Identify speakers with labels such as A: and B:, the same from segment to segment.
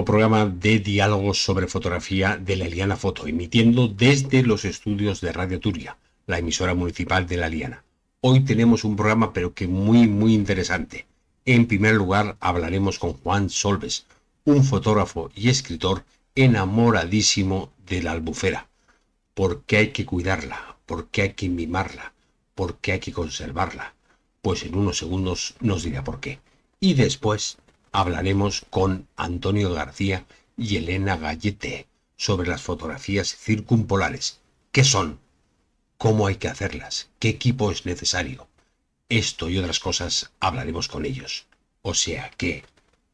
A: nuevo programa de diálogos sobre fotografía de La Liana Foto, emitiendo desde los estudios de Radio Turia, la emisora municipal de La Liana. Hoy tenemos un programa pero que muy interesante. En primer lugar hablaremos con Juan Solves, un fotógrafo y escritor enamoradísimo de la Albufera. ¿Por qué hay que cuidarla? ¿Por qué hay que mimarla? ¿Por qué hay que conservarla? Pues en unos segundos nos dirá por qué. Y después hablaremos con Antonio García y Elena Gallete sobre las fotografías circumpolares. ¿Qué son? ¿Cómo hay que hacerlas? ¿Qué equipo es necesario? Esto y otras cosas hablaremos con ellos. O sea que,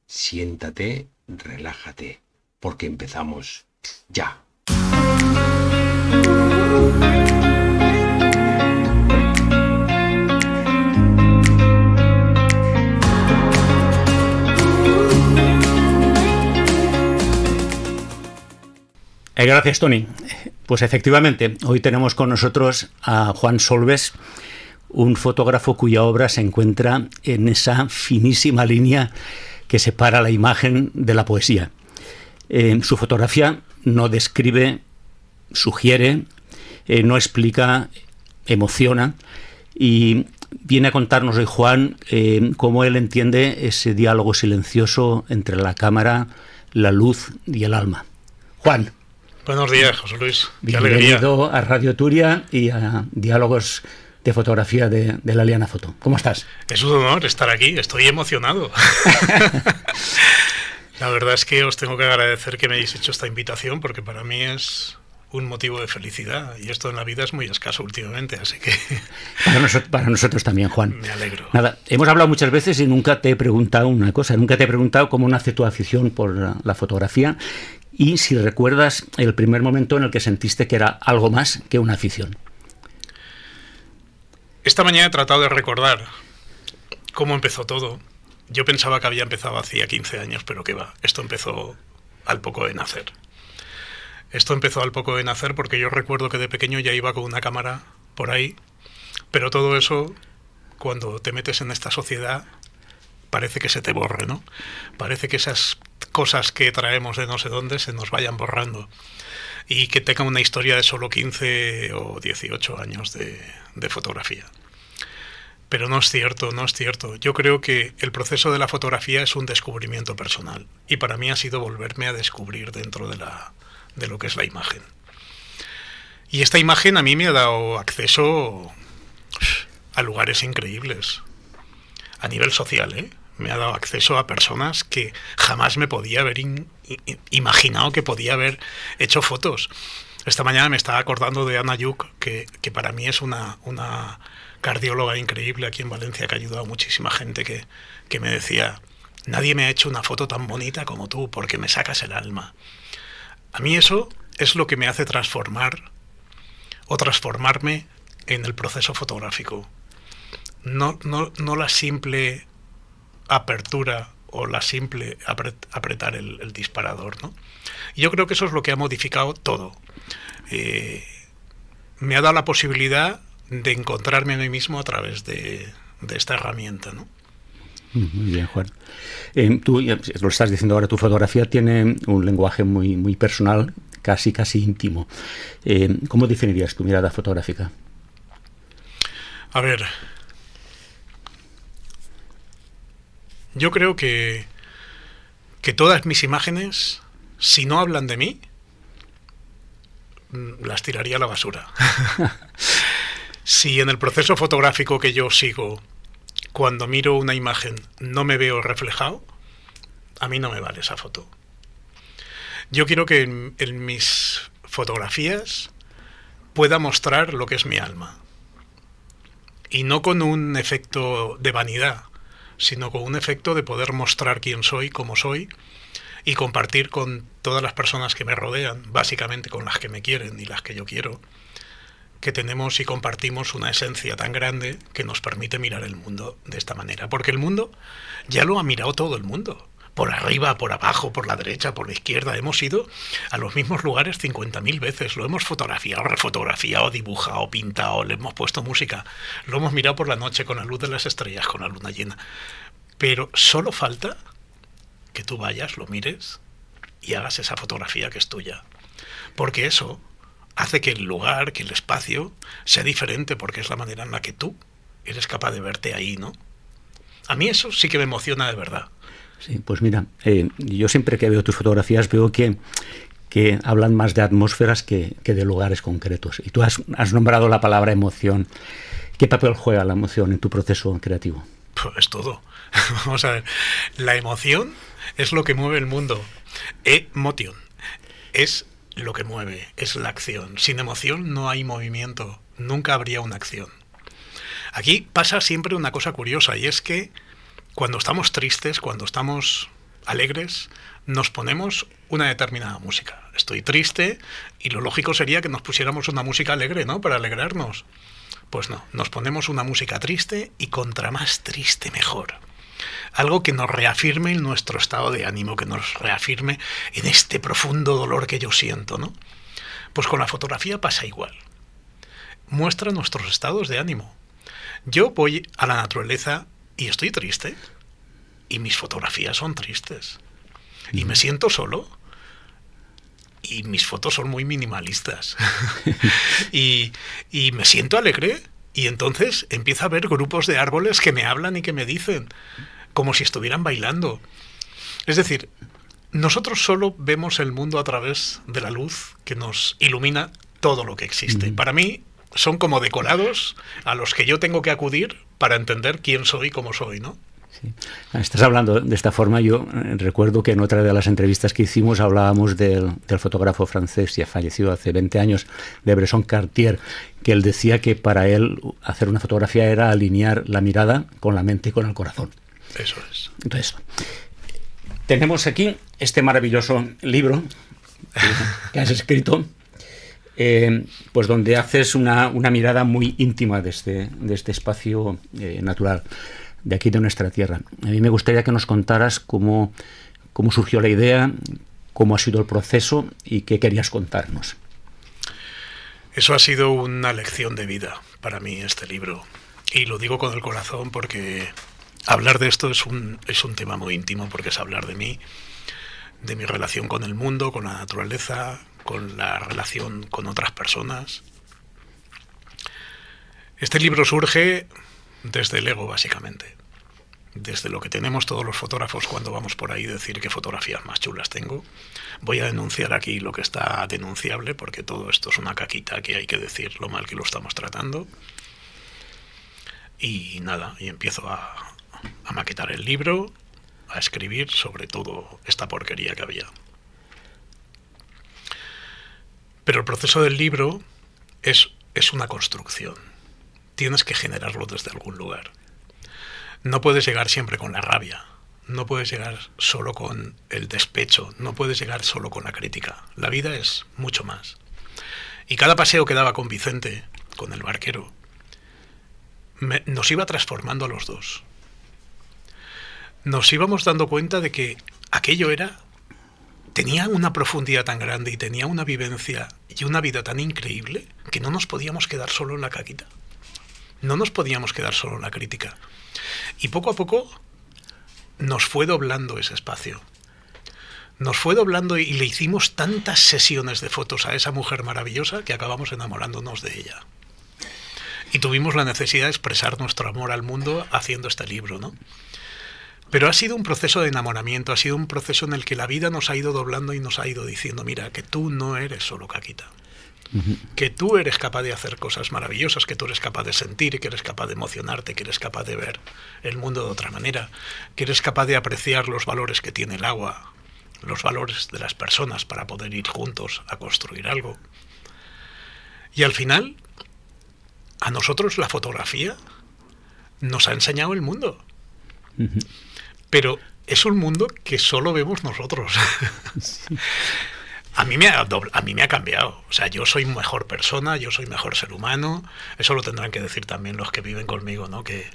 A: siéntate, relájate, porque empezamos ya.
B: Gracias, Tony. Pues efectivamente, hoy tenemos con nosotros a Juan Solves, un fotógrafo cuya obra se encuentra en esa finísima línea que separa la imagen de la poesía. Su fotografía no describe, sugiere, no explica, emociona, y viene a contarnos hoy Juan cómo él entiende ese diálogo silencioso entre la cámara, la luz y el alma. Juan.
C: Buenos días, José Luis. Qué
B: Bienvenido
C: alegría.
B: a Radio Turia y a Diálogos de Fotografía de La Liana Foto. ¿Cómo estás?
C: Es un honor estar aquí, estoy emocionado. La verdad es que os tengo que agradecer que me hayáis hecho esta invitación porque para mí es un motivo de felicidad y esto en la vida es muy escaso últimamente, así que...
B: Para nosotros también, Juan.
C: Me alegro.
B: Nada, hemos hablado muchas veces y nunca te he preguntado una cosa, nunca te he preguntado cómo nace tu afición por la fotografía y si recuerdas el primer momento en el que sentiste que era algo más que una afición.
C: Esta mañana he tratado de recordar cómo empezó todo. Yo pensaba que había empezado hacía 15 años, pero qué va, esto empezó al poco de nacer. Esto empezó al poco de nacer porque yo recuerdo que de pequeño ya iba con una cámara por ahí, pero todo eso, cuando te metes en esta sociedad, parece que se te borre, ¿no? Parece que esas cosas que traemos de no sé dónde se nos vayan borrando y que tengan una historia de solo 15 o 18 años de fotografía. Pero no es cierto, no es cierto. Yo creo que el proceso de la fotografía es un descubrimiento personal y para mí ha sido volverme a descubrir dentro de lo que es la imagen. Y esta imagen a mí me ha dado acceso a lugares increíbles, a nivel social, ¿eh? Me ha dado acceso a personas que jamás me podía haber imaginado que podía haber hecho fotos. Esta mañana me estaba acordando de Ana Yuk, que para mí es una cardióloga increíble aquí en Valencia, que ha ayudado a muchísima gente, que me decía, nadie me ha hecho una foto tan bonita como tú, porque me sacas el alma. A mí eso es lo que me hace transformar o transformarme en el proceso fotográfico. No la simple apertura o la simple apretar el disparador, ¿no? Y yo creo que eso es lo que ha modificado todo. Me ha dado la posibilidad de encontrarme a mí mismo a través de esta herramienta, ¿no?
B: Muy bien, Juan. Tú lo estás diciendo ahora, tu fotografía tiene un lenguaje muy personal, casi íntimo. ¿Cómo definirías tu mirada fotográfica?
C: A ver, yo creo que todas mis imágenes, si no hablan de mí, las tiraría a la basura. Si en el proceso fotográfico que yo sigo, cuando miro una imagen, no me veo reflejado, a mí no me vale esa foto. Yo quiero que en mis fotografías pueda mostrar lo que es mi alma. Y no con un efecto de vanidad, sino con un efecto de poder mostrar quién soy, cómo soy, y compartir con todas las personas que me rodean, básicamente con las que me quieren y las que yo quiero, que tenemos y compartimos una esencia tan grande que nos permite mirar el mundo de esta manera. Porque el mundo ya lo ha mirado todo el mundo. Por arriba, por abajo, por la derecha, por la izquierda. Hemos ido a los mismos lugares 50.000 veces. Lo hemos fotografiado, refotografiado, dibujado, pintado, le hemos puesto música. Lo hemos mirado por la noche con la luz de las estrellas, con la luna llena. Pero solo falta que tú vayas, lo mires y hagas esa fotografía que es tuya. Porque eso hace que el lugar, que el espacio sea diferente, porque es la manera en la que tú eres capaz de verte ahí, ¿no? A mí eso sí que me emociona de verdad.
B: Sí, pues mira, yo siempre que veo tus fotografías veo que hablan más de atmósferas que de lugares concretos. Y tú has nombrado la palabra emoción. ¿Qué papel juega la emoción en tu proceso creativo?
C: Pues es todo. Vamos a ver, la emoción es lo que mueve el mundo. Emotion es lo que mueve, es la acción. Sin emoción no hay movimiento, nunca habría una acción. Aquí pasa siempre una cosa curiosa, y es que cuando estamos tristes, cuando estamos alegres, nos ponemos una determinada música. Estoy triste y lo lógico sería que nos pusiéramos una música alegre, ¿no?, para alegrarnos. Pues no, nos ponemos una música triste, y contra más triste mejor. Algo que nos reafirme en nuestro estado de ánimo, que nos reafirme en este profundo dolor que yo siento, ¿no? Pues con la fotografía pasa igual. Muestra nuestros estados de ánimo. Yo voy a la naturaleza y estoy triste, y mis fotografías son tristes. Y me siento solo, y mis fotos son muy minimalistas. y me siento alegre, y entonces empiezo a ver grupos de árboles que me hablan y que me dicen, como si estuvieran bailando. Es decir, nosotros solo vemos el mundo a través de la luz que nos ilumina todo lo que existe. Para mí son como decorados a los que yo tengo que acudir para entender quién soy y cómo soy, ¿no?
B: Sí. Estás hablando de esta forma. Yo recuerdo que en otra de las entrevistas que hicimos hablábamos del fotógrafo francés, ya fallecido hace 20 años, de Bresson Cartier, que él decía que para él hacer una fotografía era alinear la mirada con la mente y con el corazón.
C: Eso es.
B: Entonces, tenemos aquí este maravilloso libro que has escrito, pues donde haces una mirada muy íntima de este espacio natural de aquí, de nuestra tierra. A mí me gustaría que nos contaras cómo surgió la idea, cómo ha sido el proceso y qué querías contarnos.
C: Eso ha sido una lección de vida para mí, este libro. Y lo digo con el corazón porque hablar de esto es un tema muy íntimo, porque es hablar de mí, de mi relación con el mundo, con la naturaleza, con la relación con otras personas. Este libro surge desde el ego, básicamente. Desde lo que tenemos todos los fotógrafos cuando vamos por ahí, decir qué fotografías más chulas tengo. Voy a denunciar aquí lo que está denunciable, porque todo esto es una caquita que hay que decir lo mal que lo estamos tratando. Y nada, y empiezo a maquetar el libro, a escribir sobre todo esta porquería que había. Pero el proceso del libro es una construcción. Tienes que generarlo desde algún lugar. No puedes llegar siempre con la rabia, no puedes llegar solo con el despecho, no puedes llegar solo con la crítica. La vida es mucho más. Y cada paseo que daba con Vicente, con el barquero, nos iba transformando a los dos. Nos íbamos dando cuenta de que aquello tenía una profundidad tan grande y tenía una vivencia y una vida tan increíble que no nos podíamos quedar solo en la caquita. No nos podíamos quedar solo en la crítica. Y poco a poco nos fue doblando ese espacio. Nos fue doblando y le hicimos tantas sesiones de fotos a esa mujer maravillosa que acabamos enamorándonos de ella. Y tuvimos la necesidad de expresar nuestro amor al mundo haciendo este libro, ¿no? Pero ha sido un proceso de enamoramiento, ha sido un proceso en el que la vida nos ha ido doblando y nos ha ido diciendo, mira, que tú no eres solo caquita. Que tú eres capaz de hacer cosas maravillosas, que tú eres capaz de sentir, que eres capaz de emocionarte, que eres capaz de ver el mundo de otra manera, que eres capaz de apreciar los valores que tiene el agua, los valores de las personas para poder ir juntos a construir algo. Y al final, a nosotros la fotografía nos ha enseñado el mundo. Pero es un mundo que solo vemos nosotros. Sí. A mí me ha cambiado. O sea, yo soy mejor persona, yo soy mejor ser humano. Eso lo tendrán que decir también los que viven conmigo, ¿no? Que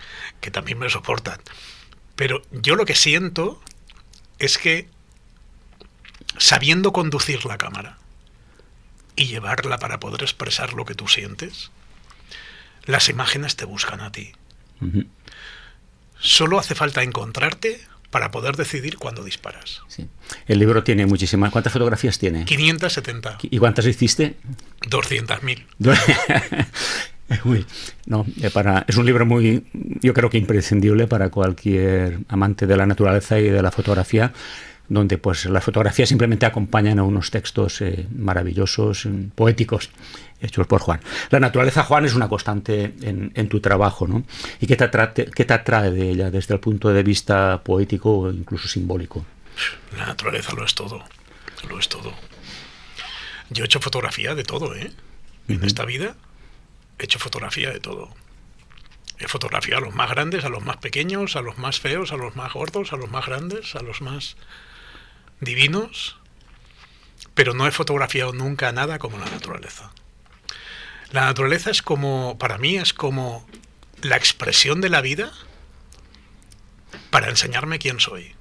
C: también me soportan. Pero yo lo que siento es que, sabiendo conducir la cámara y llevarla para poder expresar lo que tú sientes, las imágenes te buscan a ti. Solo hace falta encontrarte para poder decidir cuándo disparas.
B: Sí. El libro tiene muchísimas... ¿Cuántas fotografías tiene?
C: 570.
B: ¿Y cuántas hiciste?
C: 200.000.
B: Uy, no, es un libro muy, yo creo que imprescindible para cualquier amante de la naturaleza y de la fotografía, donde pues las fotografías simplemente acompañan a unos textos maravillosos, poéticos, hechos por Juan. La naturaleza, Juan, es una constante en tu trabajo, ¿no? ¿Y qué te atrae de ella desde el punto de vista poético o incluso simbólico?
C: La naturaleza lo es todo, lo es todo. Yo he hecho fotografía de todo, ¿eh? En esta vida he hecho fotografía de todo. He fotografiado a los más grandes, a los más pequeños, a los más feos, a los más gordos, a los más grandes, a los más divinos, pero no he fotografiado nunca nada como la naturaleza. La naturaleza es como, para mí, es como la expresión de la vida para enseñarme quién soy.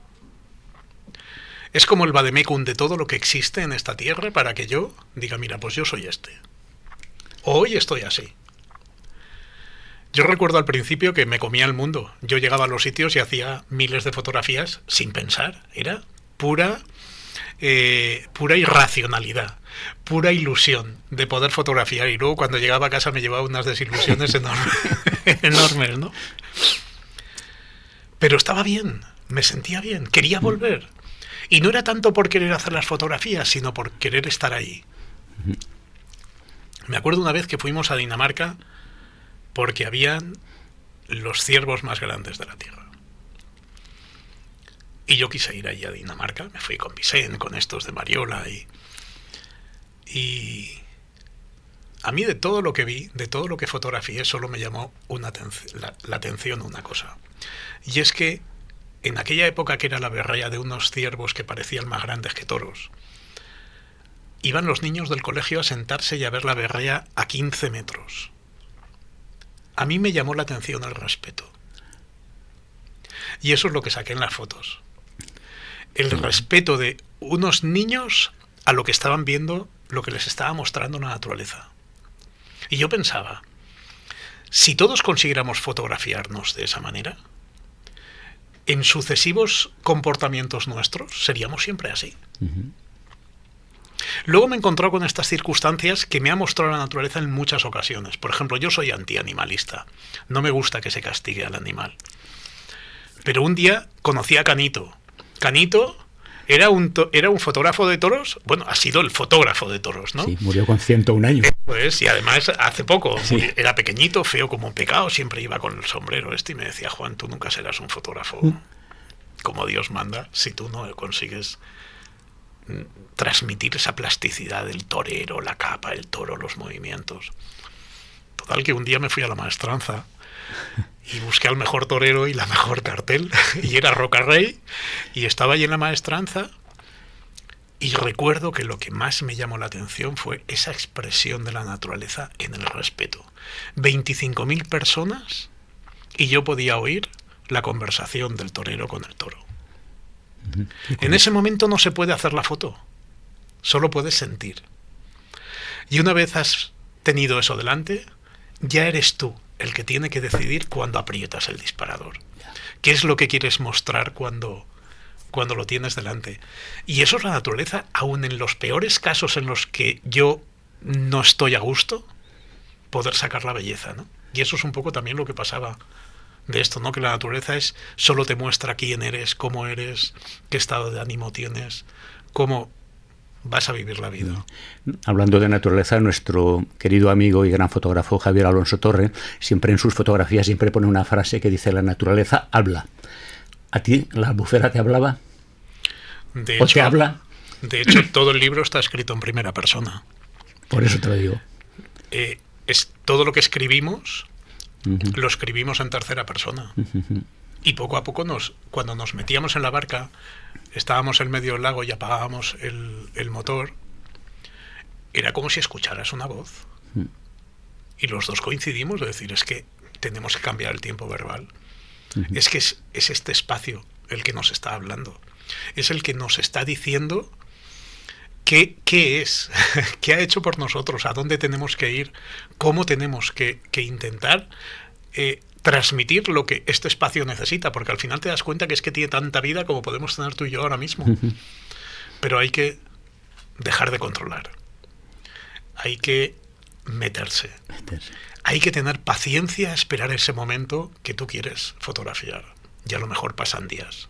C: Es como el vademecum de todo lo que existe en esta tierra para que yo diga, mira, pues yo soy este. Hoy estoy así. Yo recuerdo al principio que me comía el mundo. Yo llegaba a los sitios y hacía miles de fotografías sin pensar. Era pura irracionalidad, pura ilusión de poder fotografiar. Y luego cuando llegaba a casa me llevaba unas desilusiones enormes, ¿no? Pero estaba bien, me sentía bien, quería volver. Y no era tanto por querer hacer las fotografías, sino por querer estar ahí. Me acuerdo una vez que fuimos a Dinamarca porque habían los ciervos más grandes de la Tierra. Y yo quise ir allí a Dinamarca, me fui con Vicent, con estos de Mariola, y a mí de todo lo que vi, de todo lo que fotografié, solo me llamó la atención una cosa. Y es que en aquella época que era la berrea de unos ciervos que parecían más grandes que toros, iban los niños del colegio a sentarse y a ver la berrea a 15 metros. A mí me llamó la atención el respeto. Y eso es lo que saqué en las fotos. El respeto de unos niños a lo que estaban viendo, lo que les estaba mostrando la naturaleza. Y yo pensaba, si todos consiguiéramos fotografiarnos de esa manera, en sucesivos comportamientos nuestros seríamos siempre así. Luego me he encontrado con estas circunstancias que me ha mostrado la naturaleza en muchas ocasiones. Por ejemplo, yo soy antianimalista. No me gusta que se castigue al animal. Pero un día conocí a Canito. Canito era un fotógrafo de toros. Bueno, ha sido el fotógrafo de toros, ¿no?
B: Sí, murió con 101 años.
C: Eso es, y además hace poco.
B: Sí.
C: Era pequeñito, feo como un pecado. Siempre iba con el sombrero y me decía, Juan, tú nunca serás un fotógrafo como Dios manda si tú no consigues transmitir esa plasticidad del torero, la capa, el toro, los movimientos. Total, que un día me fui a la maestranza y busqué al mejor torero y la mejor cartel, y era Rocarrey, y estaba allí en la maestranza, y recuerdo que lo que más me llamó la atención fue esa expresión de la naturaleza en el respeto. 25.000 personas, y yo podía oír la conversación del torero con el toro. En ese momento no se puede hacer la foto, solo puedes sentir. Y una vez has tenido eso delante, ya eres tú el que tiene que decidir cuándo aprietas el disparador. ¿Qué es lo que quieres mostrar cuando lo tienes delante? Y eso es la naturaleza, aun en los peores casos en los que yo no estoy a gusto, poder sacar la belleza, ¿no? Y eso es un poco también lo que pasaba de esto, ¿no? Que la naturaleza solo te muestra quién eres, cómo eres, qué estado de ánimo tienes, cómo vas a vivir la vida.
B: Hablando de naturaleza, nuestro querido amigo y gran fotógrafo Javier Alonso Torre, siempre en sus fotografías siempre pone una frase que dice: la naturaleza habla. ¿A ti la albufera te hablaba? ¿O te habla?
C: De hecho, todo el libro está escrito en primera persona.
B: Por eso te lo digo.
C: Es todo lo que escribimos, lo escribimos en tercera persona. Y poco a poco, cuando nos metíamos en la barca, estábamos en medio del lago y apagábamos el motor, era como si escucharas una voz. Y los dos coincidimos de decir, es que tenemos que cambiar el tiempo verbal. Es que es este espacio el que nos está hablando. Es el que nos está diciendo qué es, qué ha hecho por nosotros, a dónde tenemos que ir, cómo tenemos que intentar transmitir lo que este espacio necesita, porque al final te das cuenta que es que tiene tanta vida como podemos tener tú y yo ahora mismo. Pero hay que dejar de controlar. Hay que meterse. Hay que tener paciencia a esperar ese momento que tú quieres fotografiar. Y a lo mejor pasan días.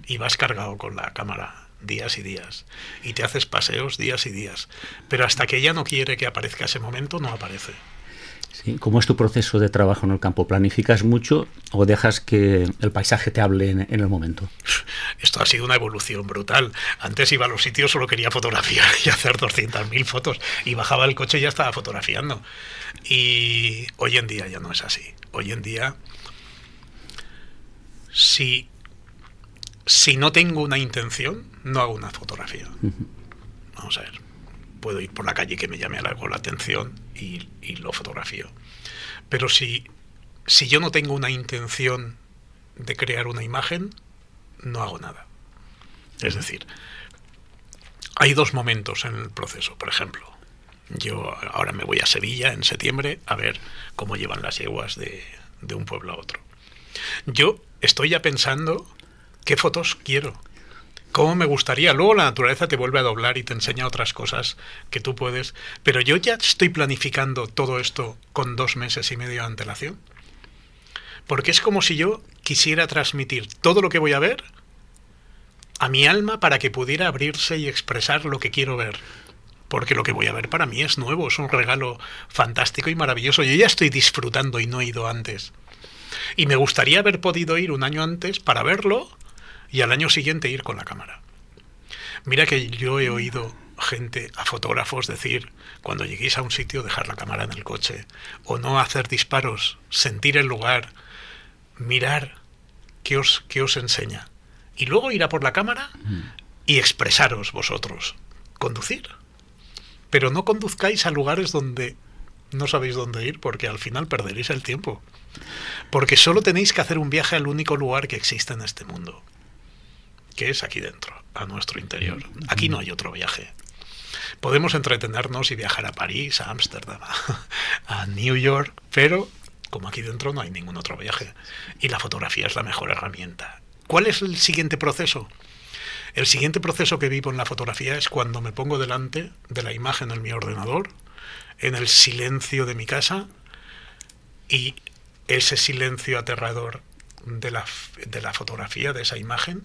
C: Y vas cargado con la cámara días y días. Y te haces paseos días y días. Pero hasta que ella no quiere que aparezca ese momento, no aparece.
B: Sí. ¿Cómo es tu proceso de trabajo en el campo? ¿Planificas mucho o dejas que el paisaje te hable en el momento?
C: Esto ha sido una evolución brutal. Antes iba a los sitios, solo quería fotografiar y hacer 200.000 fotos. Y bajaba del coche y ya estaba fotografiando. Y hoy en día ya no es así. Hoy en día, si no tengo una intención, no hago una fotografía. Vamos a ver. Puedo ir por la calle que me llame algo la atención y lo fotografío. Pero si yo no tengo una intención de crear una imagen, no hago nada. Es decir, hay dos momentos en el proceso. Por ejemplo, yo ahora me voy a Sevilla en septiembre a ver cómo llevan las yeguas de un pueblo a otro. Yo estoy ya pensando qué fotos quiero. ¿Cómo me gustaría? Luego la naturaleza te vuelve a doblar y te enseña otras cosas que tú puedes. Pero yo ya estoy planificando todo esto con 2 meses y medio de antelación. Porque es como si yo quisiera transmitir todo lo que voy a ver a mi alma para que pudiera abrirse y expresar lo que quiero ver. Porque lo que voy a ver para mí es nuevo, es un regalo fantástico y maravilloso. Yo ya estoy disfrutando y no he ido antes. Y me gustaría haber podido ir un año antes para verlo y al año siguiente ir con la cámara. Mira que yo he oído gente, a fotógrafos, decir, cuando lleguéis a un sitio, dejar la cámara en el coche, o no hacer disparos, sentir el lugar, mirar qué os enseña, y luego ir a por la cámara y expresaros vosotros. Conducir. Pero no conduzcáis a lugares donde no sabéis dónde ir, porque al final perderéis el tiempo. Porque solo tenéis que hacer un viaje al único lugar que existe en este mundo, que es aquí dentro, a nuestro interior. Aquí no hay otro viaje. Podemos entretenernos y viajar a París, a Ámsterdam, a New York, pero como aquí dentro no hay ningún otro viaje. Y la fotografía es la mejor herramienta. ¿Cuál es el siguiente proceso? El siguiente proceso que vivo en la fotografía es cuando me pongo delante de la imagen en mi ordenador, en el silencio de mi casa, y ese silencio aterrador de la fotografía, de esa imagen,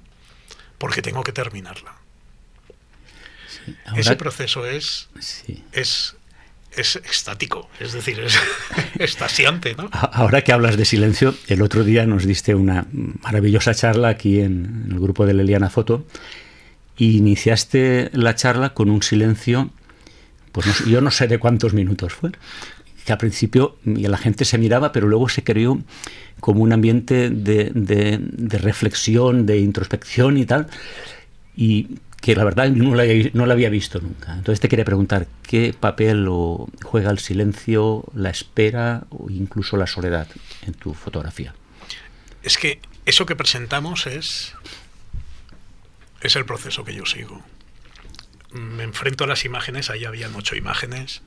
C: porque tengo que terminarla. Sí, ese proceso es extático, es decir, es extasiante, ¿no?
B: Ahora que hablas de silencio, el otro día nos diste una maravillosa charla aquí en el grupo de Eliana Foto y iniciaste la charla con un silencio, pues yo no sé de cuántos minutos fue, que al principio la gente se miraba, pero luego se creó como un ambiente de reflexión, de introspección y tal, y que la verdad no la había visto nunca. Entonces te quería preguntar, ¿qué papel juega el silencio, la espera o incluso la soledad en tu fotografía?
C: Es que eso que presentamos es el proceso que yo sigo. Me enfrento a las imágenes, ahí habían 8 imágenes,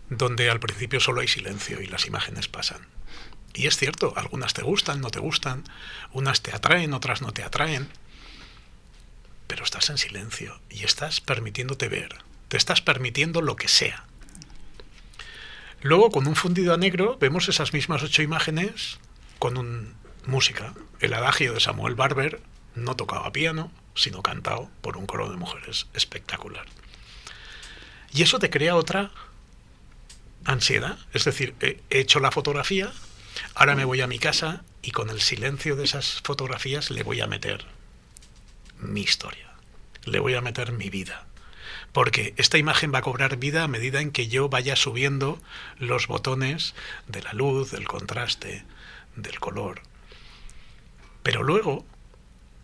C: donde al principio solo hay silencio y las imágenes pasan. Y es cierto, algunas te gustan, no te gustan, unas te atraen, otras no te atraen, pero estás en silencio y estás permitiéndote ver, te estás permitiendo lo que sea. Luego, con un fundido a negro, vemos esas mismas 8 imágenes con música. El adagio de Samuel Barber, no tocado a piano, sino cantado por un coro de mujeres, espectacular. Y eso te crea otra ansiedad, es decir, he hecho la fotografía, ahora me voy a mi casa y con el silencio de esas fotografías le voy a meter mi historia, le voy a meter mi vida, porque esta imagen va a cobrar vida a medida en que yo vaya subiendo los botones de la luz, del contraste, del color. Pero luego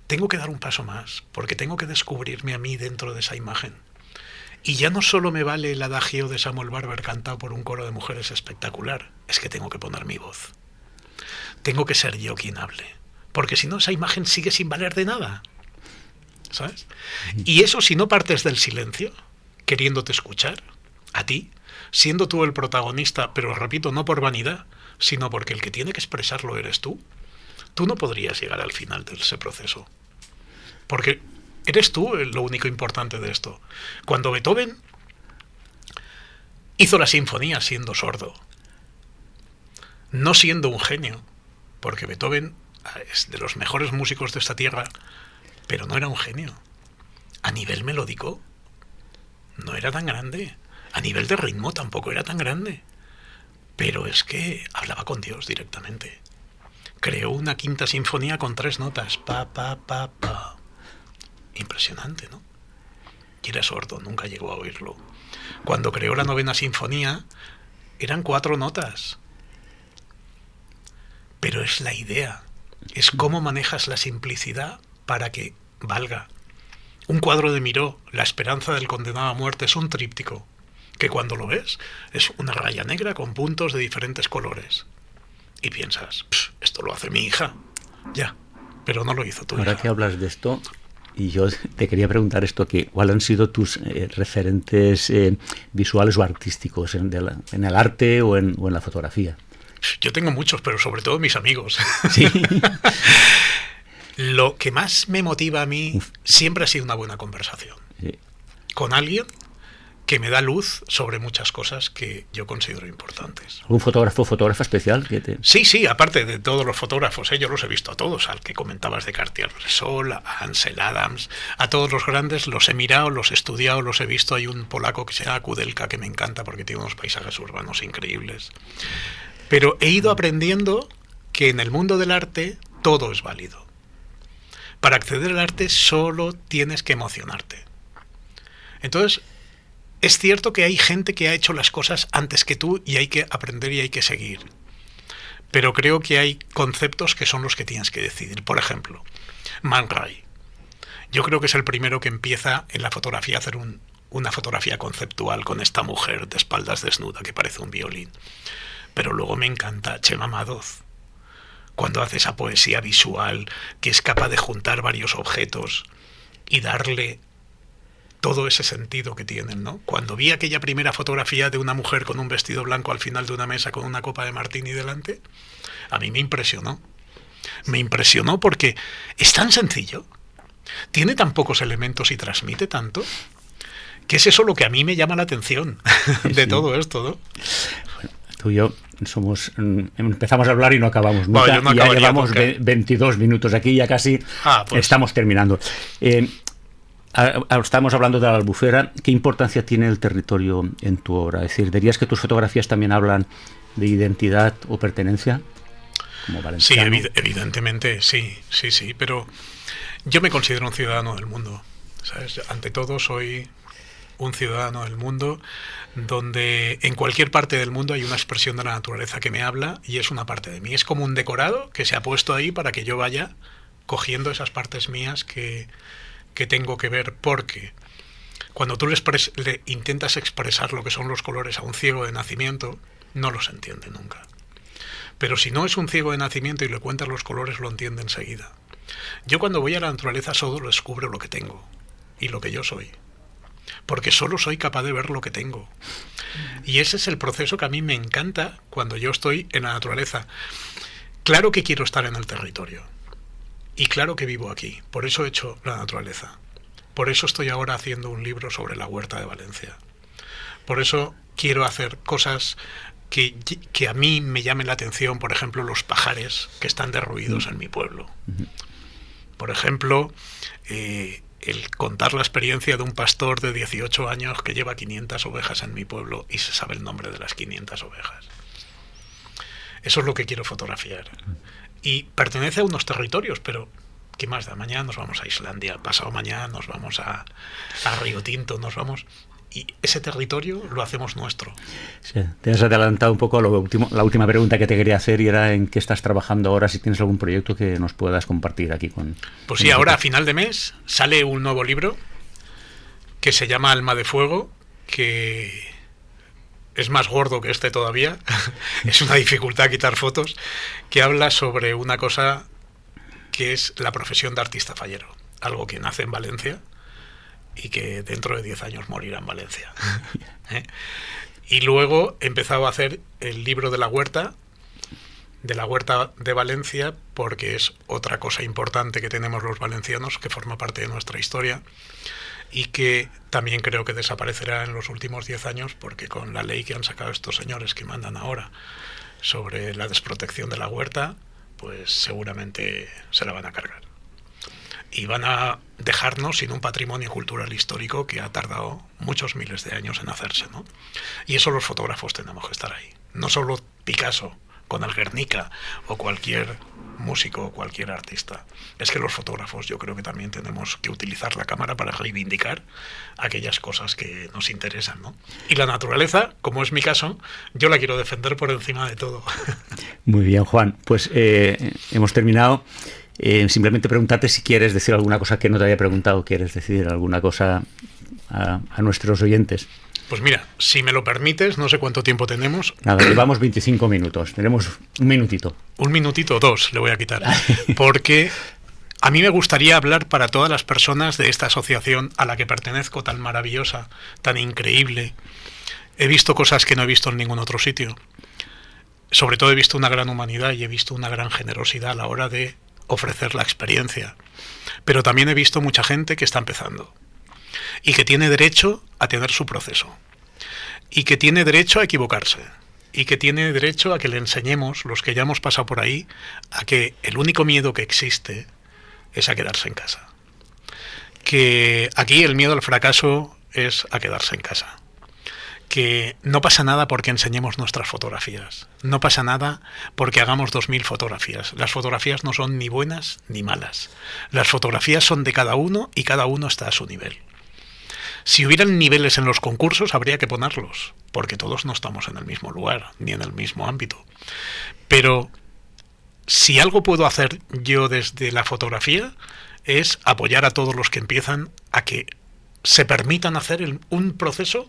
C: tengo que dar un paso más, porque tengo que descubrirme a mí dentro de esa imagen. Y ya no solo me vale el adagio de Samuel Barber cantado por un coro de mujeres espectacular, es que tengo que poner mi voz. Tengo que ser yo quien hable, porque si no esa imagen sigue sin valer de nada, ¿sabes? Y eso si no partes del silencio, queriéndote escuchar, a ti, siendo tú el protagonista, pero repito, no por vanidad, sino porque el que tiene que expresarlo eres tú, tú no podrías llegar al final de ese proceso. Porque eres tú lo único importante de esto. Cuando Beethoven hizo la sinfonía siendo sordo, no siendo un genio, porque Beethoven es de los mejores músicos de esta tierra, pero no era un genio. A nivel melódico no era tan grande. A nivel de ritmo tampoco era tan grande. Pero es que hablaba con Dios directamente. Creó una quinta sinfonía con 3 notas. Pa, pa, pa, pa. Impresionante, ¿no? Y era sordo, nunca llegó a oírlo. Cuando creó la 9ª sinfonía, eran 4 notas. Pero es la idea. Es cómo manejas la simplicidad para que valga. Un cuadro de Miró, La esperanza del condenado a muerte, es un tríptico que cuando lo ves es una raya negra con puntos de diferentes colores. Y piensas, esto lo hace mi hija. Ya, pero no lo hizo tu hija.
B: Ahora que hablas de esto, y yo te quería preguntar esto, ¿cuáles han sido tus referentes visuales o artísticos en el arte o en la fotografía?
C: Yo tengo muchos, pero sobre todo mis amigos.
B: Sí.
C: Lo que más me motiva a mí siempre ha sido una buena conversación.
B: Sí.
C: Con alguien que me da luz sobre muchas cosas que yo considero importantes.
B: ¿Algún fotógrafa especial?
C: Sí, aparte de todos los fotógrafos, yo los he visto a todos, al que comentabas de Cartier-Bresson, a Ansel Adams, a todos los grandes, los he mirado, los he estudiado, los he visto. Hay un polaco que se llama Kudelka que me encanta porque tiene unos paisajes urbanos increíbles. Pero he ido aprendiendo que en el mundo del arte todo es válido. Para acceder al arte solo tienes que emocionarte. Entonces, es cierto que hay gente que ha hecho las cosas antes que tú y hay que aprender y hay que seguir. Pero creo que hay conceptos que son los que tienes que decidir. Por ejemplo, Man Ray. Yo creo que es el primero que empieza en la fotografía a hacer una fotografía conceptual con esta mujer de espaldas desnuda que parece un violín. Pero luego me encanta Chema Madoz, cuando hace esa poesía visual que es capaz de juntar varios objetos y darle todo ese sentido que tienen, ¿no? Cuando vi aquella primera fotografía de una mujer con un vestido blanco al final de una mesa con una copa de martini delante, a mí me impresionó. Me impresionó porque es tan sencillo, tiene tan pocos elementos y transmite tanto, que es eso lo que a mí me llama la atención de todo esto, ¿no?
B: Bueno, tú y yo empezamos a hablar y no acabamos nunca.
C: No,
B: ya llevamos 22 minutos aquí, ya casi estamos terminando. Estamos hablando de la Albufera. ¿Qué importancia tiene el territorio en tu obra? Es decir, ¿dirías que tus fotografías también hablan de identidad o pertenencia? Como valenciano.
C: Sí, evidentemente, sí, pero yo me considero un ciudadano del mundo, ¿sabes? Ante todo soy un ciudadano del mundo, donde en cualquier parte del mundo hay una expresión de la naturaleza que me habla y es una parte de mí. Es como un decorado que se ha puesto ahí para que yo vaya cogiendo esas partes mías que tengo que ver, porque cuando tú le intentas expresar lo que son los colores a un ciego de nacimiento, no los entiende nunca. Pero si no es un ciego de nacimiento y le cuentas los colores, lo entiende enseguida. Yo cuando voy a la naturaleza solo descubro lo que tengo y lo que yo soy, porque solo soy capaz de ver lo que tengo. Y ese es el proceso que a mí me encanta cuando yo estoy en la naturaleza. Claro que quiero estar en el territorio. Y claro que vivo aquí, por eso he hecho la naturaleza. Por eso estoy ahora haciendo un libro sobre la huerta de Valencia. Por eso quiero hacer cosas que a mí me llamen la atención, por ejemplo, los pajares que están derruidos en mi pueblo. Por ejemplo, el contar la experiencia de un pastor de 18 años que lleva 500 ovejas en mi pueblo y se sabe el nombre de las 500 ovejas. Eso es lo que quiero fotografiar. Y pertenece a unos territorios, pero ¿qué más da? Mañana nos vamos a Islandia, pasado mañana nos vamos a Río Tinto, y ese territorio lo hacemos nuestro.
B: Sí, te has adelantado un poco a la última pregunta que te quería hacer, y era en qué estás trabajando ahora, si tienes algún proyecto que nos puedas compartir aquí con...
C: Pues sí, ahora a final de mes sale un nuevo libro que se llama Alma de Fuego, que es más gordo que este todavía, es una dificultad quitar fotos, que habla sobre una cosa que es la profesión de artista fallero, algo que nace en Valencia y que dentro de 10 años morirá en Valencia. Y luego he empezado a hacer el libro de la huerta, de la Huerta de Valencia, porque es otra cosa importante que tenemos los valencianos, que forma parte de nuestra historia y que también creo que desaparecerá en los últimos 10 años, porque con la ley que han sacado estos señores que mandan ahora sobre la desprotección de la huerta, pues seguramente se la van a cargar. Y van a dejarnos sin un patrimonio cultural histórico que ha tardado muchos miles de años en hacerse, ¿no? Y eso los fotógrafos tenemos que estar ahí. No solo Picasso con el Guernica o cualquier músico o cualquier artista. Es que los fotógrafos yo creo que también tenemos que utilizar la cámara para reivindicar aquellas cosas que nos interesan, ¿no? Y la naturaleza, como es mi caso, yo la quiero defender por encima de todo.
B: Muy bien, Juan. Pues hemos terminado. Simplemente preguntarte si quieres decir alguna cosa que no te había preguntado, quieres decir alguna cosa a nuestros oyentes.
C: Pues mira, si me lo permites, no sé cuánto tiempo tenemos.
B: Nada, llevamos 25 minutos, tenemos un minutito.
C: Un minutito o dos le voy a quitar, porque a mí me gustaría hablar para todas las personas de esta asociación a la que pertenezco, tan maravillosa, tan increíble. He visto cosas que no he visto en ningún otro sitio. Sobre todo he visto una gran humanidad y he visto una gran generosidad a la hora de ofrecer la experiencia. Pero también he visto mucha gente que está empezando y que tiene derecho a tener su proceso y que tiene derecho a equivocarse y que tiene derecho a que le enseñemos, los que ya hemos pasado por ahí, a que el único miedo que existe es a quedarse en casa. Que aquí el miedo al fracaso es a quedarse en casa. Que no pasa nada porque enseñemos nuestras fotografías. No pasa nada porque hagamos 2000 fotografías. Las fotografías no son ni buenas ni malas. Las fotografías son de cada uno y cada uno está a su nivel. Si hubieran niveles en los concursos, habría que ponerlos, porque todos no estamos en el mismo lugar, ni en el mismo ámbito. Pero si algo puedo hacer yo desde la fotografía, es apoyar a todos los que empiezan a que se permitan hacer un proceso,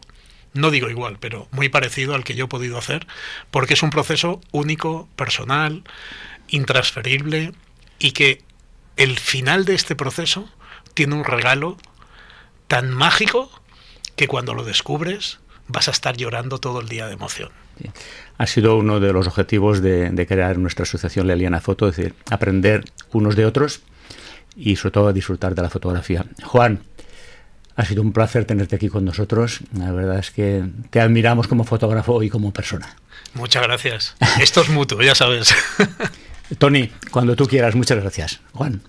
C: no digo igual, pero muy parecido al que yo he podido hacer, porque es un proceso único, personal, intransferible, y que el final de este proceso tiene un regalo tan mágico que cuando lo descubres vas a estar llorando todo el día de emoción.
B: Sí. Ha sido uno de los objetivos de crear nuestra asociación Leliana Foto, es decir, aprender unos de otros y sobre todo disfrutar de la fotografía. Juan, ha sido un placer tenerte aquí con nosotros. La verdad es que te admiramos como fotógrafo y como persona.
C: Muchas gracias. Esto es mutuo, ya sabes.
B: Tony, cuando tú quieras, muchas gracias. Juan.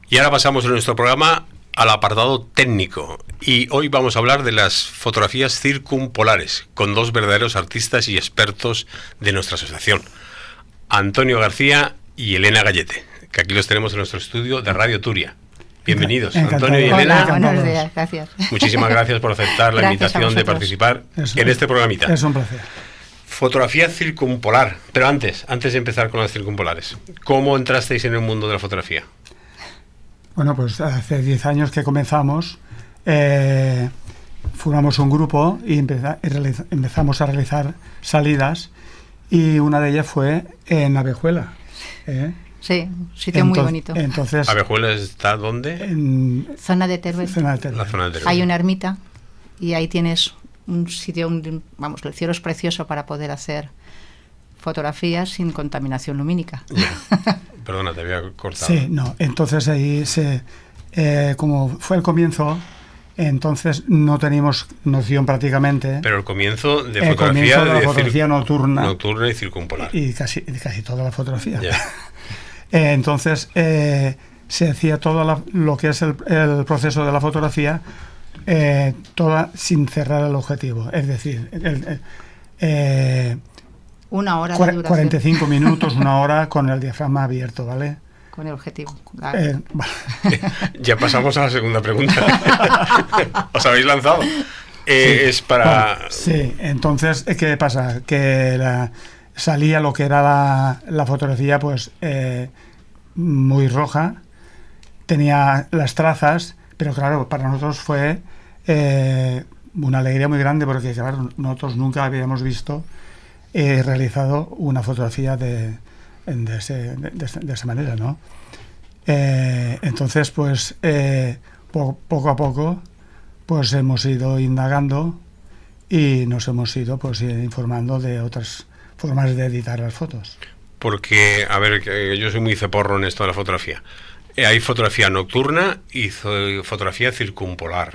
A: Y ahora pasamos en nuestro programa al apartado técnico. Y hoy vamos a hablar de las fotografías circumpolares, con dos verdaderos artistas y expertos de nuestra asociación, Antonio García y Elena Gallete, que aquí los tenemos en nuestro estudio de Radio Turia. Bienvenidos,
D: Encantado.
A: Antonio y Elena.
D: Hola, buenos días, gracias.
A: Muchísimas gracias por aceptar la invitación de participar en este programita.
D: Es un placer.
A: Fotografía circumpolar. Pero antes de empezar con las circumpolares, ¿cómo entrasteis en el mundo de la fotografía?
D: Bueno, pues hace 10 años que comenzamos, formamos un grupo y empezamos a realizar salidas, y una de ellas fue en Abejuela.
E: Sí, un sitio muy bonito.
D: Entonces,
A: ¿Abejuela está dónde?
D: En
E: Zona de Teruel.
A: La zona de Teruel.
E: Hay una ermita y ahí tienes un sitio, vamos, el cielo es precioso para poder hacer fotografías sin contaminación lumínica.
A: Yeah. Perdona, te había cortado.
D: Sí, no. Entonces ahí como fue el comienzo, entonces no teníamos noción prácticamente.
A: Pero el comienzo de
D: el
A: fotografía,
D: comienzo de la fotografía nocturna
A: y circumpolar.
D: Y casi toda la fotografía.
A: Yeah.
D: Entonces se hacía todo lo que es el proceso de la fotografía, toda sin cerrar el objetivo. Es decir,
E: una hora de duración.
D: 45 minutos, una hora con el diafragma abierto, ¿vale?
E: Con el objetivo.
D: Vale.
A: Ya pasamos a la segunda pregunta. ¿Os habéis lanzado? Sí. Es para...
D: Bueno, sí, entonces, ¿qué pasa? Que salía lo que era la fotografía, pues, muy roja, tenía las trazas, pero claro, para nosotros fue una alegría muy grande, porque claro, nosotros nunca habíamos visto realizado una fotografía de esa manera, ¿no? Entonces, pues, poco a poco, pues hemos ido indagando y nos hemos ido pues informando de otras formas de editar las fotos.
A: Porque, a ver, yo soy muy ceporro en esto de la fotografía. Hay fotografía nocturna y fotografía circumpolar.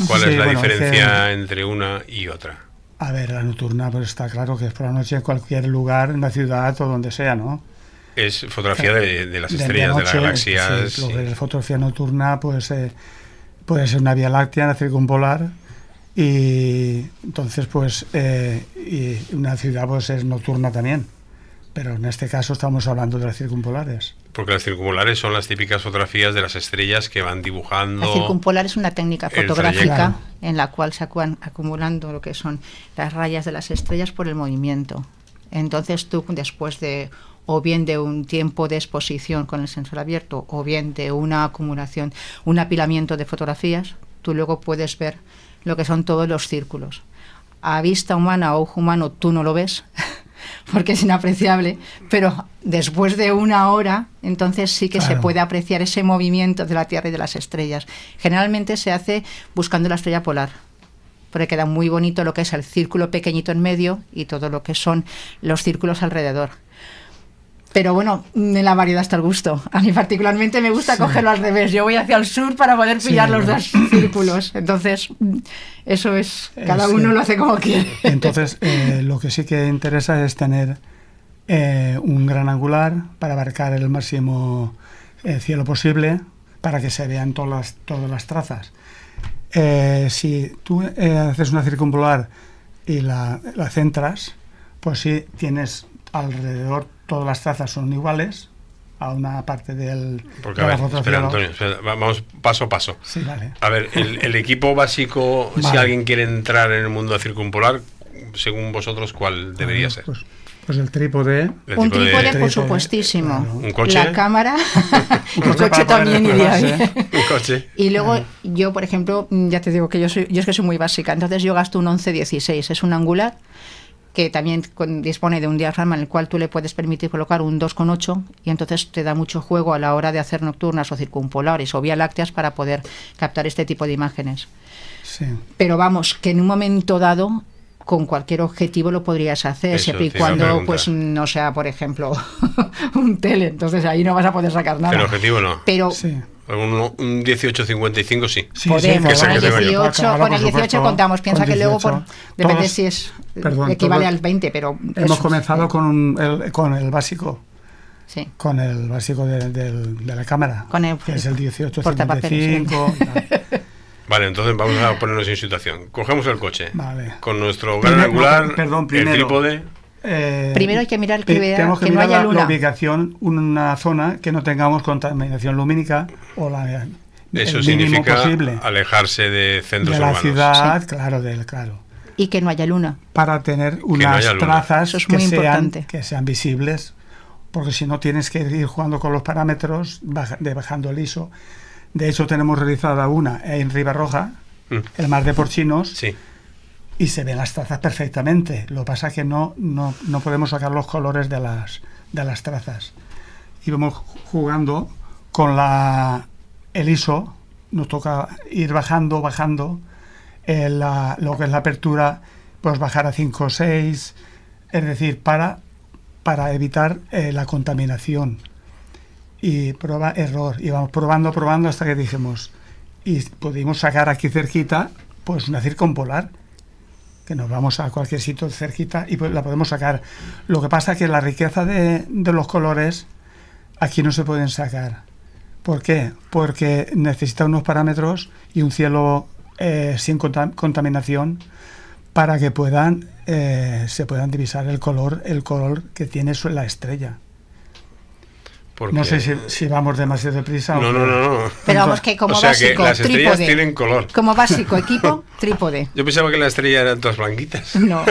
A: ¿Cuál es la diferencia entre una y otra?
D: A ver, la nocturna pues está claro que es por la noche en cualquier lugar, en la ciudad o donde sea, ¿no?
A: Es fotografía de las estrellas, de las galaxias.
D: Sí, lo que es fotografía nocturna pues puede ser una Vía Láctea, una circumpolar, y entonces pues y una ciudad pues es nocturna también. Pero en este caso estamos hablando de las circumpolares.
A: Porque las circumpolares son las típicas fotografías de las estrellas que van dibujando...
E: La circumpolar es una técnica fotográfica en la cual se van acumulando lo que son las rayas de las estrellas por el movimiento. Entonces tú, después de o bien de un tiempo de exposición con el sensor abierto o bien de una acumulación, un apilamiento de fotografías, tú luego puedes ver lo que son todos los círculos. A vista humana o ojo humano tú no lo ves porque es inapreciable, pero después de una hora, entonces sí que se puede apreciar ese movimiento de la Tierra y de las estrellas. Generalmente se hace buscando la estrella polar, porque queda muy bonito lo que es el círculo pequeñito en medio y todo lo que son los círculos alrededor. Pero bueno, en la variedad está el gusto. A mí particularmente me gusta cogerlo al revés. Yo voy hacia el sur para poder pillar los dos círculos. Entonces, eso es, cada uno lo hace como quiere.
D: Entonces, lo que sí que interesa es tener un gran angular para abarcar el máximo cielo posible para que se vean todas las trazas. Si tú haces una circumpolar y la centras, pues sí tienes alrededor, todas las trazas son iguales a una parte de la fotografía.
A: Espera, Antonio, vamos paso a paso.
D: Sí, vale.
A: A ver, el equipo básico, si alguien quiere entrar en el mundo de circumpolar, según vosotros, ¿cuál debería ser?
D: Pues el trípode.
E: Un trípode, por supuestísimo.
A: Claro. ¿Un coche?
E: La cámara. El coche también iría bien.
A: Un coche.
E: Y luego yo, por ejemplo, ya te digo que yo es que soy muy básica, entonces yo gasto un 11-16, es un angular que también dispone de un diafragma en el cual tú le puedes permitir colocar un 2,8 y entonces te da mucho juego a la hora de hacer nocturnas o circumpolares o Vía Lácteas para poder captar este tipo de imágenes.
D: Sí.
E: Pero vamos, que en un momento dado con cualquier objetivo lo podrías hacer, siempre y cuando pues no sea, por ejemplo, un tele, entonces ahí no vas a poder sacar nada.
A: El objetivo no.
E: Pero
D: sí.
A: Un 18-55 sí.
E: Podemos, con el 18 contamos. Piensa que luego, depende si es equivale al 20, pero...
D: Hemos comenzado con el básico.
E: Sí.
D: Con el básico de la cámara, que es el 18-55.
A: Vale, entonces vamos a ponernos en situación. Cogemos el coche,
D: vale,
A: con nuestro gran angular, el trípode...
E: primero hay que mirar que no haya luna.
D: La ubicación, una zona que no tengamos contaminación lumínica o
A: eso
D: el
A: significa
D: mínimo posible
A: alejarse de centros
D: de la
A: urbanos.
D: Ciudad,
E: sí.
D: claro.
E: Y que no haya luna.
D: Para tener unas trazas
E: que
D: sean visibles, porque si no tienes que ir jugando con los parámetros, bajando el ISO. De hecho, tenemos realizada una en Ribarroja, el Mar de Porchinos,
A: sí.
D: Y se ven las trazas perfectamente. Lo que pasa es que no podemos sacar los colores de las trazas. Y vamos jugando con el ISO, nos toca ir bajando, lo que es la apertura, pues bajar a 5 o 6, es decir, para evitar la contaminación. Y prueba, error. Y vamos probando hasta que dijimos, y pudimos sacar aquí cerquita, pues una circumpolar, que nos vamos a cualquier sitio cerquita y pues la podemos sacar. Lo que pasa es que la riqueza de los colores aquí no se pueden sacar. ¿Por qué? Porque necesita unos parámetros y un cielo sin contaminación para que se puedan divisar el color que tiene la estrella.
A: Porque...
D: No sé si vamos demasiado deprisa.
A: No.
E: Pero vamos, que como básico,
A: que las estrellas
E: trípode.
A: Tienen color.
E: Como básico equipo, trípode.
A: Yo pensaba que las estrellas eran todas blanquitas.
E: No.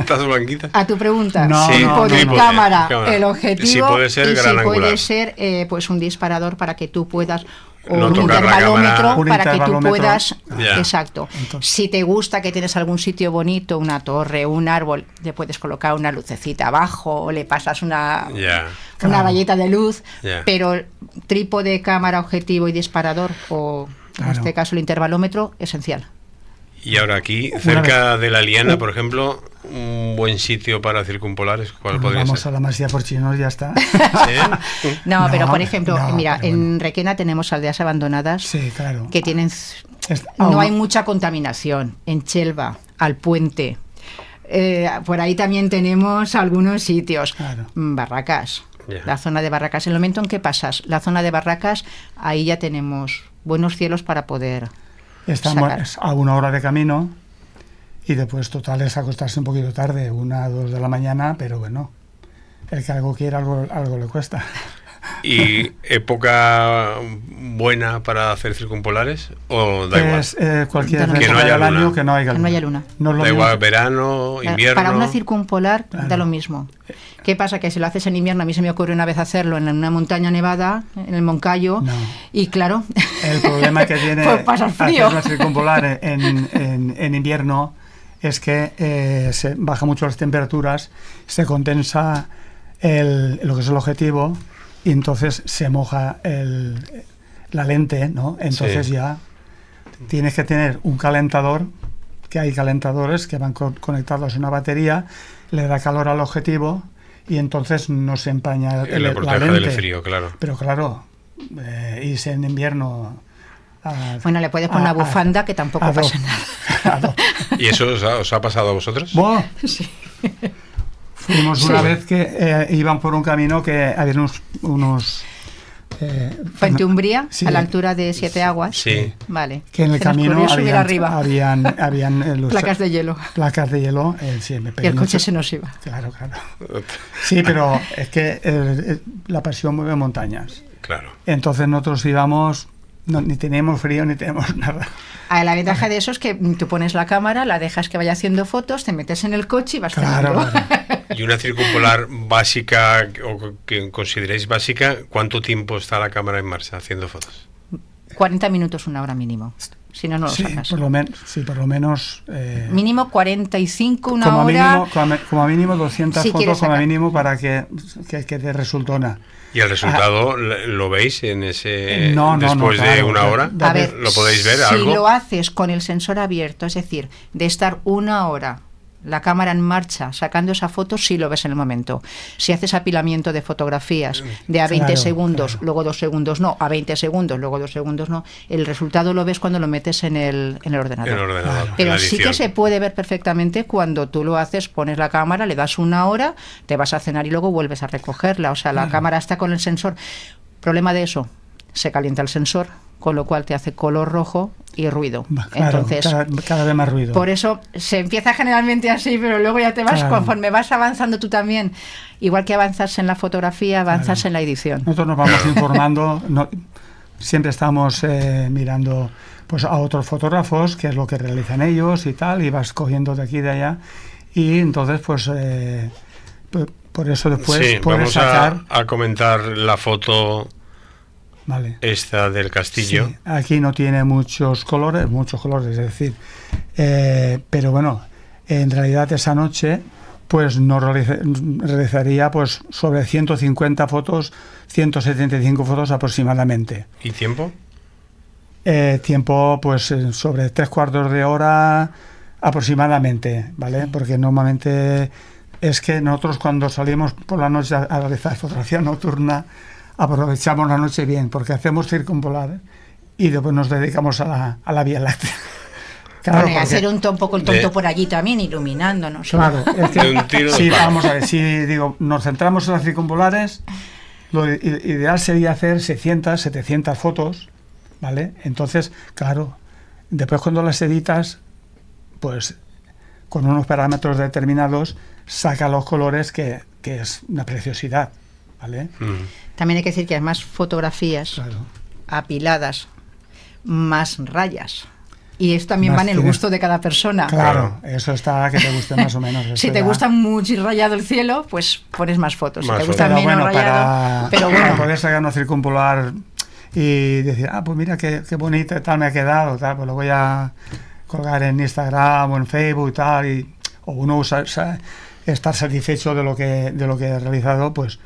A: ¿Todas blanquitas?
E: A tu pregunta,
D: no,
E: trípode, cámara, el objetivo,
A: si puede ser gran angular.
E: Puede ser pues un disparador para que tú puedas, o
A: no
E: un intervalómetro para que tú puedas...
A: Ya.
E: Exacto. Entonces, si te gusta que tienes algún sitio bonito, una torre, un árbol, le puedes colocar una lucecita abajo o le pasas una galleta de luz, pero trípode, cámara, objetivo y disparador, o en este caso el intervalómetro, esencial.
F: Y ahora aquí, cerca de la Liana, por ejemplo, un buen sitio para circumpolares, ¿cuál podría
D: vamos
F: ser?
D: a la Masía Porchinos y ya está.
F: ¿Sí?
E: No, pero por ejemplo,
D: no,
E: mira,
D: pero
E: en Requena tenemos aldeas abandonadas
D: Sí, claro.
E: que tienen... No hay mucha contaminación. En Chelva, al puente. Por ahí también tenemos algunos sitios.
D: Claro.
E: Barracas.
F: Ya.
E: La zona de Barracas. En el momento en que pasas la zona de Barracas, ahí ya tenemos buenos cielos para poder
D: Estamos
E: sacar.
D: a 1 hora de camino y después total es acostarse un poquito tarde, 1 o 2 de la mañana, pero bueno, el que algo quiere, algo le cuesta.
F: ¿Y época buena para hacer circumpolares? ¿O da igual?
D: Es cualquier
E: Que
F: no
D: época
F: haya
D: del
F: luna.
D: año que no haya
E: Que no haya luna.
D: No es lo
F: Da
D: mismo.
F: igual, verano, invierno.
E: Para una circumpolar
D: Claro.
E: da lo mismo. ¿Qué pasa? Que si lo haces en invierno, a mí se me ocurre una vez hacerlo en una montaña nevada, en el Moncayo,
D: No.
E: y claro,
D: El problema que tiene
E: Pues pasas frío.
D: hacer una circumpolar en invierno es que se baja mucho las temperaturas, se condensa lo que es el objetivo y entonces se moja la lente, ¿no? Entonces
F: Sí.
D: ya tienes que tener un calentador, que hay calentadores que van conectados a una batería, le da calor al objetivo y entonces no se empaña
F: Y lo
D: la
F: protege
D: lente.
F: del frío, claro.
D: Pero claro, irse en invierno
E: bueno, le puedes poner una bufanda que tampoco
D: a
E: pasa
D: dos.
E: nada.
F: ¿Y eso os ha pasado a vosotros?
D: Buah. Fuimos una
E: Sí.
D: vez que iban por un camino que había unos
E: Fuente Umbría,
D: Sí.
E: a la altura de Siete Aguas.
F: Sí.
E: Vale.
D: que en el
E: Se nos
D: camino
E: ocurrió subir arriba.
D: habían los
E: Placas de hielo.
D: placas de hielo, sí, me
E: Y
D: pegué
E: el coche
D: mucho.
E: se nos iba.
D: Claro. Sí, pero es que la pasión mueve montañas.
F: Claro.
D: Entonces nosotros íbamos, ni teníamos frío ni teníamos nada.
E: La ventaja de eso es que tú pones la cámara, la dejas que vaya haciendo fotos, te metes en el coche y vas
D: Claro,
E: cenando.
D: claro.
F: ¿Y una circumpolar básica o que consideréis básica, cuánto tiempo está la cámara en marcha haciendo fotos?
E: 40 minutos, 1 hora mínimo. Si no, no lo
D: Sí,
E: sacas.
D: por lo menos
E: Mínimo 45, 1
D: como
E: hora.
D: mínimo, como mínimo 200
E: Si quieres
D: fotos como
E: sacar.
D: mínimo para que te resultona.
F: ¿Y el resultado lo veis en ese
D: No,
F: después de
D: claro.
F: 1 hora?
E: A ver,
F: ¿Lo podéis ver
E: si
F: algo?
E: lo haces con el sensor abierto, es decir, de estar 1 hora la cámara en marcha sacando esa foto, sí lo ves en el momento. Si haces apilamiento de fotografías de a 20
D: Claro,
E: segundos,
D: claro.
E: luego 2 segundos no, a 20 segundos, luego 2 segundos no, el resultado lo ves cuando lo metes en el ordenador.
F: En ordenador, en
E: Pero
F: la
E: sí que
F: edición.
E: se puede ver perfectamente cuando tú lo haces, pones la cámara, le das 1 hora, te vas a cenar y luego vuelves a recogerla. O sea, la cámara está con el sensor. Problema de eso, se calienta el sensor, con lo cual te hace color rojo y ruido.
D: Claro,
E: Entonces,
D: cada vez más ruido.
E: por eso se empieza generalmente así, pero luego ya te vas,
D: Claro.
E: conforme vas avanzando tú también. Igual que avanzas en la fotografía, avanzas en la edición.
D: Nosotros nos vamos informando, siempre estamos mirando pues a otros fotógrafos, qué es lo que realizan ellos y tal, y vas cogiendo de aquí y de allá. Y entonces, pues, por eso después
F: Sí,
D: puedes
F: vamos
D: sacar...
F: a comentar la foto
D: Vale.
F: esta del castillo.
D: Sí, aquí no tiene muchos colores, es decir, pero bueno, en realidad esa noche pues no realizaría pues sobre 150 fotos, 175 fotos aproximadamente.
F: ¿Y tiempo?
D: Tiempo pues sobre 3/4 de hora aproximadamente, ¿vale? Porque normalmente es que nosotros cuando salimos por la noche a realizar fotografía nocturna aprovechamos la noche bien, porque hacemos circumpolares y después nos dedicamos a la Vía Láctea. Claro,
E: Bueno, y
D: porque-
E: hacer un poco el tonto por allí también, iluminándonos.
D: claro, es que,
F: De un tiro de
D: sí,
F: pájaro.
D: vamos a ver, si digo, nos centramos en las circumpolares, lo ideal sería hacer 600, 700 fotos, ¿vale? Entonces, claro, después cuando las editas, pues con unos parámetros determinados, saca los colores que es una preciosidad, ¿vale?
E: También hay que decir que hay más fotografías
D: Claro.
E: apiladas, más rayas. Y eso también
D: Más
E: va en el
D: tienes-
E: gusto de cada persona.
D: Claro, eso está que te guste más o menos.
E: Si
D: eso
E: te
D: ya.
E: gusta mucho y rayado el cielo, pues pones más fotos. Si
F: Más
E: te gusta
F: fotos.
D: Pero
E: menos
D: bueno,
E: rayado, pero
D: para
E: bueno.
D: poder sacar una circumpolar y decir, pues mira qué bonita tal me ha quedado, tal, pues lo voy a colgar en Instagram o en Facebook y tal, o uno estar satisfecho de lo que he realizado, pues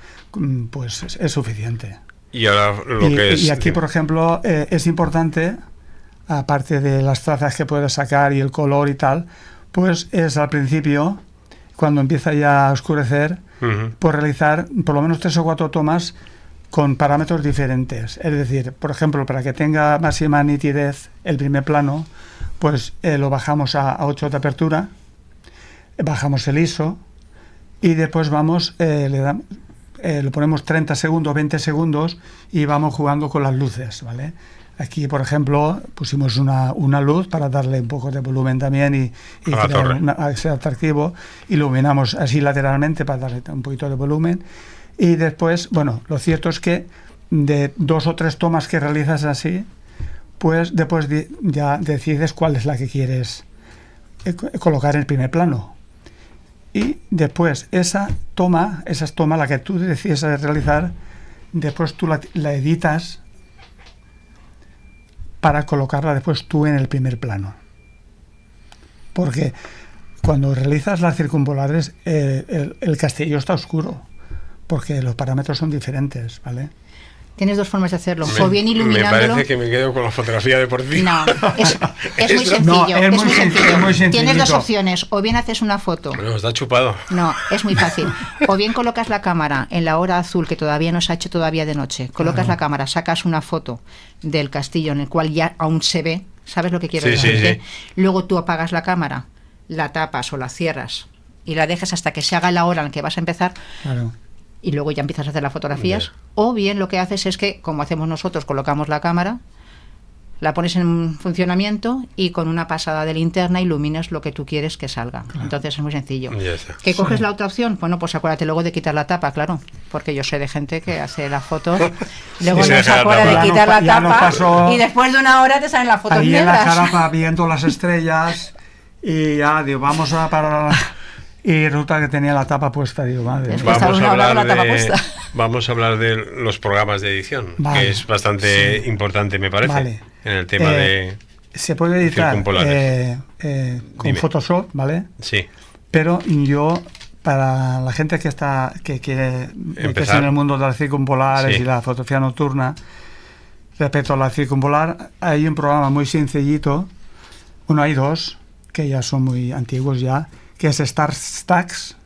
D: es suficiente.
F: Y ahora lo que es...
D: Y aquí, por ejemplo, es importante aparte de las trazas que puedes sacar y el color y tal, pues es al principio, cuando empieza ya a oscurecer, pues realizar por lo menos 3 o 4 tomas con parámetros diferentes. Es decir, por ejemplo, para que tenga máxima nitidez el primer plano, pues lo bajamos a 8 de apertura, bajamos el ISO y después vamos, lo ponemos 30 segundos, 20 segundos y vamos jugando con las luces, ¿vale? Aquí, por ejemplo, pusimos una luz para darle un poco de volumen también y crear ser atractivo. Iluminamos así lateralmente para darle un poquito de volumen. Y después, bueno, lo cierto es que de 2 o 3 tomas que realizas así, pues después ya decides cuál es la que quieres colocar en el primer plano. Y después esas tomas, la que tú decides realizar, después tú la editas para colocarla después tú en el primer plano. Porque cuando realizas las circumpolares, el castillo está oscuro, porque los parámetros son diferentes, ¿vale?
E: Tienes 2 formas de hacerlo, o bien iluminándolo.
F: Me parece que me quedo con la fotografía deportiva.
E: No, es muy sencillo.
D: No, es muy sencillo.
E: Tienes 2 opciones, o bien haces una foto.
F: Bueno, está chupado.
E: No, es muy fácil. O bien colocas la cámara en la hora azul, que todavía no se ha hecho todavía de noche. Colocas la cámara, sacas una foto del castillo en el cual ya aún se ve. ¿Sabes lo que quiero decir?
F: Sí.
E: Luego tú apagas la cámara, la tapas o la cierras y la dejas hasta que se haga la hora en la que vas a empezar.
D: Claro.
E: Y luego ya empiezas a hacer las fotografías.
F: Yeah.
E: O bien lo que haces es que, como hacemos nosotros, colocamos la cámara, la pones en funcionamiento y con una pasada de linterna iluminas lo que tú quieres que salga. Claro. Entonces es muy sencillo.
F: Ya está.
E: ¿Que coges la otra opción? Bueno, pues acuérdate luego de quitar la tapa, claro. Porque yo sé de gente que hace la foto, luego no se acuerda de quitar la tapa y después de una hora te salen las fotos
D: ahí
E: negras.
D: En la cara viendo las estrellas y ya, digo, vamos a parar... Y resulta que tenía la tapa puesta, digo, madre.
F: Vamos a hablar de los programas de edición, que es bastante importante, me parece, en el tema de...
D: Se puede editar con Photoshop, ¿vale?
F: Sí.
D: Pero yo, para la gente que quiere meterse en el mundo de las circumpolares y la fotografía nocturna, respecto a la circumpolar, hay un programa muy sencillito. Bueno, hay 2, que ya son muy antiguos ya, que es StarStax.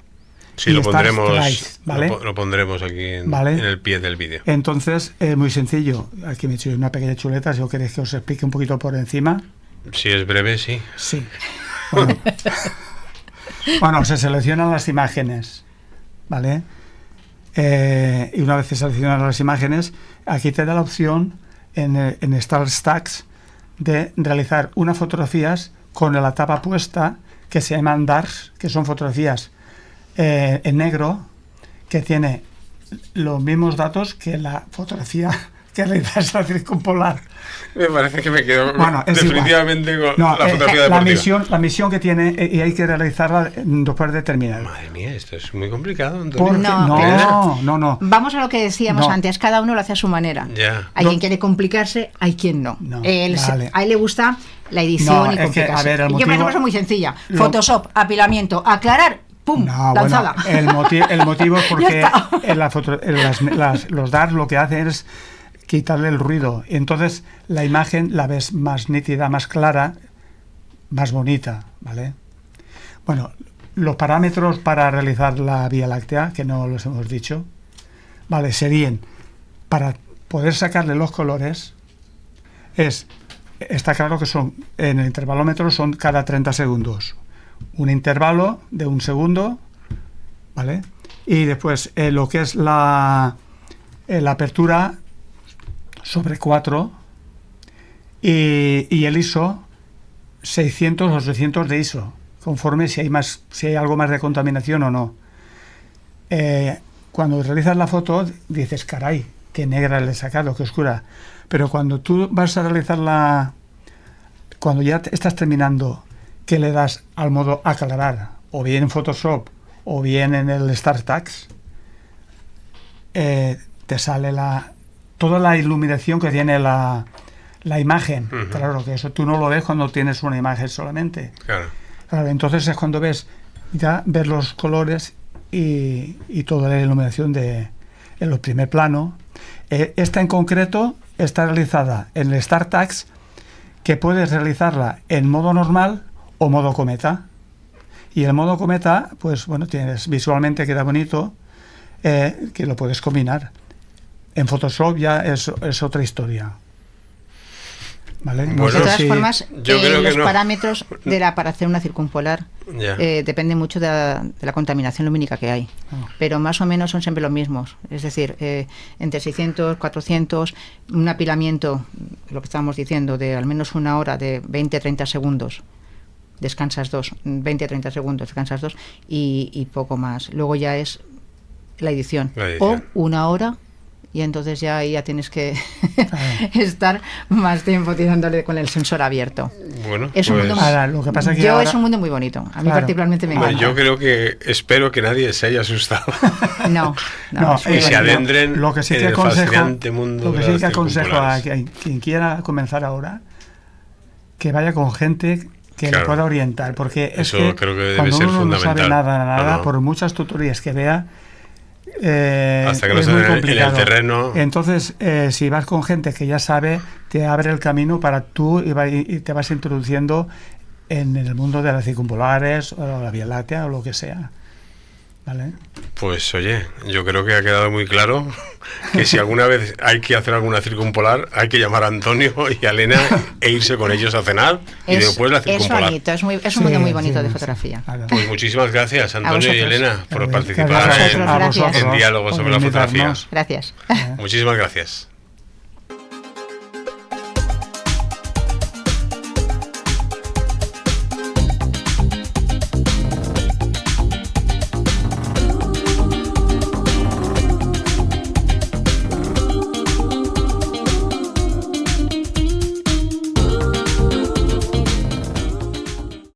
F: Sí, lo pondremos,
D: Strides, ¿vale?
F: lo pondremos aquí en el pie del vídeo.
D: Entonces, es muy sencillo. Aquí me he hecho una pequeña chuleta, si os queréis que os explique un poquito por encima.
F: Si es breve, sí.
D: Sí. Bueno, se seleccionan las imágenes, ¿vale? Y una vez se seleccionan las imágenes, aquí te da la opción en StarStax de realizar unas fotografías con la tapa puesta, que se llaman DARS, que son fotografías en negro, que tiene los mismos datos que la fotografía que realizas la circumpolar.
F: Me parece que me quedo definitivamente con la fotografía deportiva.
D: La misión que tiene, y hay que realizarla después de terminar.
F: Madre mía, esto es muy complicado, Antonio.
D: No.
E: Vamos a lo que decíamos antes, cada uno lo hace a su manera.
F: Ya.
E: Hay quien quiere complicarse, hay quien no. A él le gusta la edición y complicarse. Yo, por ejemplo, es muy sencilla. Photoshop, apilamiento, aclarar, ¡pum! Lanzada.
D: Bueno, el motivo es porque los DARS lo que hacen es quitarle el ruido. Entonces la imagen la ves más nítida, más clara, más bonita, ¿vale? Bueno, los parámetros para realizar la Vía Láctea, que no los hemos dicho, ¿vale? Serían, para poder sacarle los colores, está claro que son, en el intervalómetro son cada 30 segundos. Un intervalo de 1 segundo, ¿vale? Y después lo que es la apertura sobre 4 y el ISO 600 o 800 de ISO, conforme si hay algo más de contaminación o no. Cuando realizas la foto dices, caray, qué negra le he sacado, qué oscura. Pero cuando tú vas a realizarla, cuando ya estás terminando, que le das al modo aclarar, o bien en Photoshop o bien en el StarStax, te sale toda la iluminación que tiene la imagen. Claro, que eso tú no lo ves cuando tienes una imagen solamente. Claro, entonces es cuando ves los colores y toda la iluminación en el primer plano. Esta en concreto está realizada en el StarStax, que puedes realizarla en modo normal o modo cometa. Y el modo cometa, pues bueno, visualmente queda bonito, que lo puedes combinar. En Photoshop ya es otra historia. ¿Vale?
E: De todas formas,
F: yo creo que
E: los parámetros para hacer una circumpolar dependen mucho de la contaminación lumínica que hay. Pero más o menos son siempre los mismos. Es decir, entre 600, 400, un apilamiento, lo que estábamos diciendo, de al menos una hora, de 20 a 30 segundos. Descansas 2, 20 a 30 segundos, descansas 2 y poco más. Luego ya es la edición. O una hora. Y entonces ya tienes que estar más tiempo tirándole con el sensor abierto.
F: Bueno,
E: es un mundo
D: lo que pasa es que
E: es un mundo muy bonito. A mí particularmente me encanta.
F: Yo espero que nadie se haya asustado.
E: No.
F: Y se adentren
D: lo que sí
F: en
D: que
F: el fascinante mundo.
D: Lo que sí que aconsejo a quien quiera comenzar ahora, que vaya con gente que le pueda orientar, porque
F: eso
D: es que
F: creo que debe
D: cuando
F: ser
D: uno
F: fundamental.
D: No sabe nada, por muchas tutorías que vea,
F: hasta que no
D: es muy
F: esté
D: complicado.
F: en el terreno.
D: Entonces, si vas con gente que ya sabe, te abre el camino para tú y te vas introduciendo en el mundo de las circumpolares o la Vía Láctea o lo que sea. ¿Vale?
F: Pues oye, yo creo que ha quedado muy claro que si alguna vez hay que hacer alguna circumpolar, hay que llamar a Antonio y a Elena e irse con ellos a cenar y después la circumpolar.
E: Es bonito, es un mundo muy bonito de fotografía.
D: Claro.
F: Pues muchísimas gracias, Antonio y Elena, por participar
E: a vosotros.
F: en Diálogo sobre la Fotografía.
E: Gracias.
F: Muchísimas gracias.